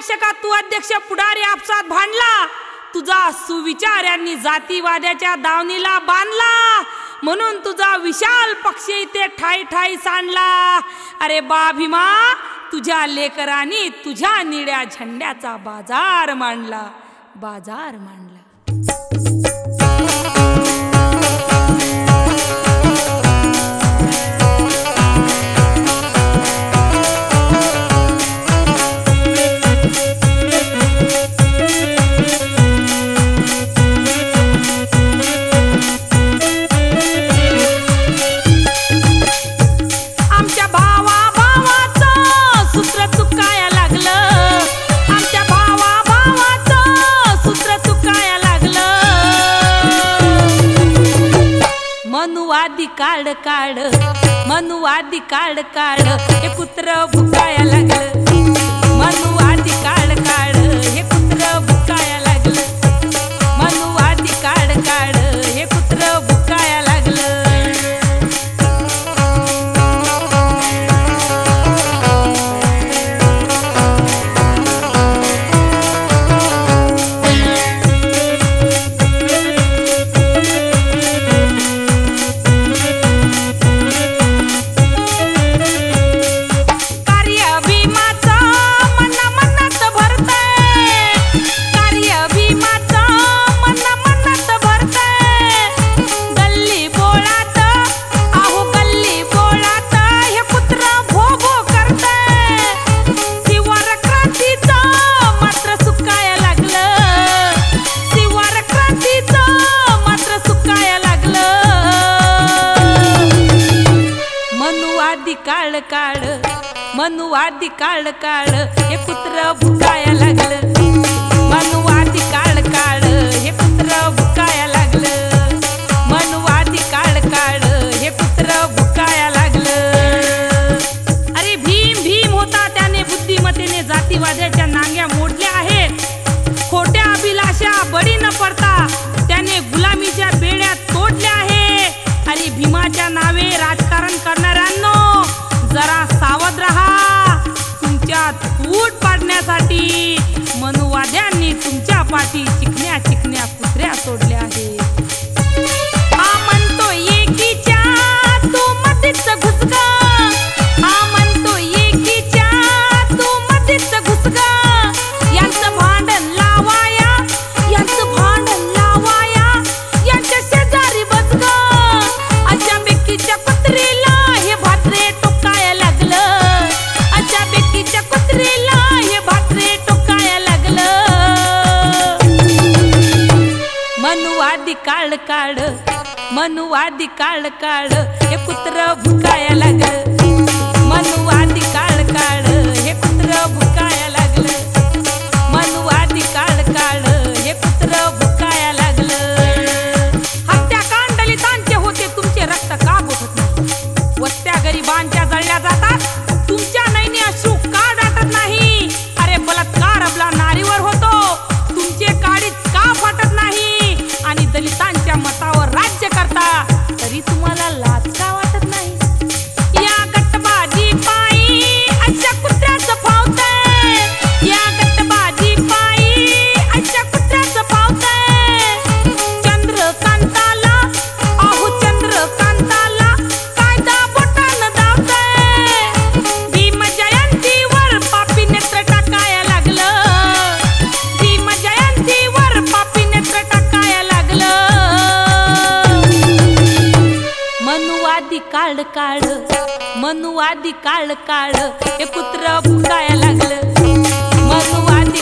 अध्यक्ष का तू अध्यक्ष पुढारी आपसात भांडला, तुझा सुविचार्यांनी जातीवाद्याच्या दावणीला बांधला, म्हणून तुझा विशाल पक्ष इथे ठाई ठाई सांडला। अरे बा भीमा, तुझ्या लेकरांनी तुझ्या निळ्या झेंड्याचा बाजार मांडला, बाजार मांडला। मनुवादी काढ काढ, मनुवादी काढ काढ, हे कुत्र भुकाया लागलं। मनुवादी काढ काढ, हे कुत्र भुकाया लागलं। मनुवादी काढ काढ, हे कुत्र भुकाया लागलं। काढ काढ, मनुवादी काढ काढ, हे कुत्र भुकाया लागलं। मनुवादी काढ काढ, हे कुत्र भुकाया लागलं। मनुवादी काढ काढ, हे कुत्र भुकाया लागलं। अरे भीम भीम होता, त्याने बुद्धिमत्तेने जातीवाद्याच्या नांग्या मोडल्या आहेत। खोट्या अभिलाषा बळी न पडता त्याने गुलामीच्या बेड्या तोडल्या आहे। अरे भीमाच्या नावे राजकारण करणाऱ्यांनो, जरा सावध रहा। तुमच्यात फूट पाडण्यासाठी मनुवाद्यांनी तुमच्या पाठी चिकन्या चिकन्या कुत्र्या सोडल्या आहेत। हा म्हणतो एकीच्या तू मध्येच घुसगा, हा म्हणतो एकीच्या तू मध्येच घुसगा। यांचं भांडण लावाया, यांचं भांडण लावाया, यांच्या शेजारी बसगा। अशा बेकीच्या कुत्रीला हे भात्रे टोकाया लागलं, अशा बेकीच्या कुत्रीला हे भात्रे टोकाया लागलं। मनुवादी काढ काढ, मनुवादी काढ काढ, हे कुत्र भुकाया लागलं। मनुवादी काढ काढ, हे कुत्र भुकाया लागलं। मनुवादी काढ काढ, हे कुत्र भुकाया लागलं। हत्याकांड दलितांचे होते, तुमचे रक्त का बोलत नाही? वस्त्या गरिबांच्या जळल्या जातात, तुमच्या नैनी अश्रू का दाटत नाही? अरे बलात्कार आपला नारीवर होतो, तुमचे काळीच का फाटत नाही? आणि दलितांच्या मतावर राज्य करता, तरी तुम्हाला लाज का वाटत नाही? या गटबाजी पायी अशा कुत्र्याचं फावतंय, या गटबाजी पायी अशा कुत्र्याचं फावतंय। चंद्रकांताला, अहो चंद्रकांताला कायदा बोटानं दावतंय। भीम जयंतीवर पापी नेत्र टाकाया लागलं, भीम जयंतीवर पापी नेत्र टाकाया लागलं। मनुवादी काढ काढ, मनुवादी काढ काढ, हे कुत्र भुकाया लागलं। मनुवादी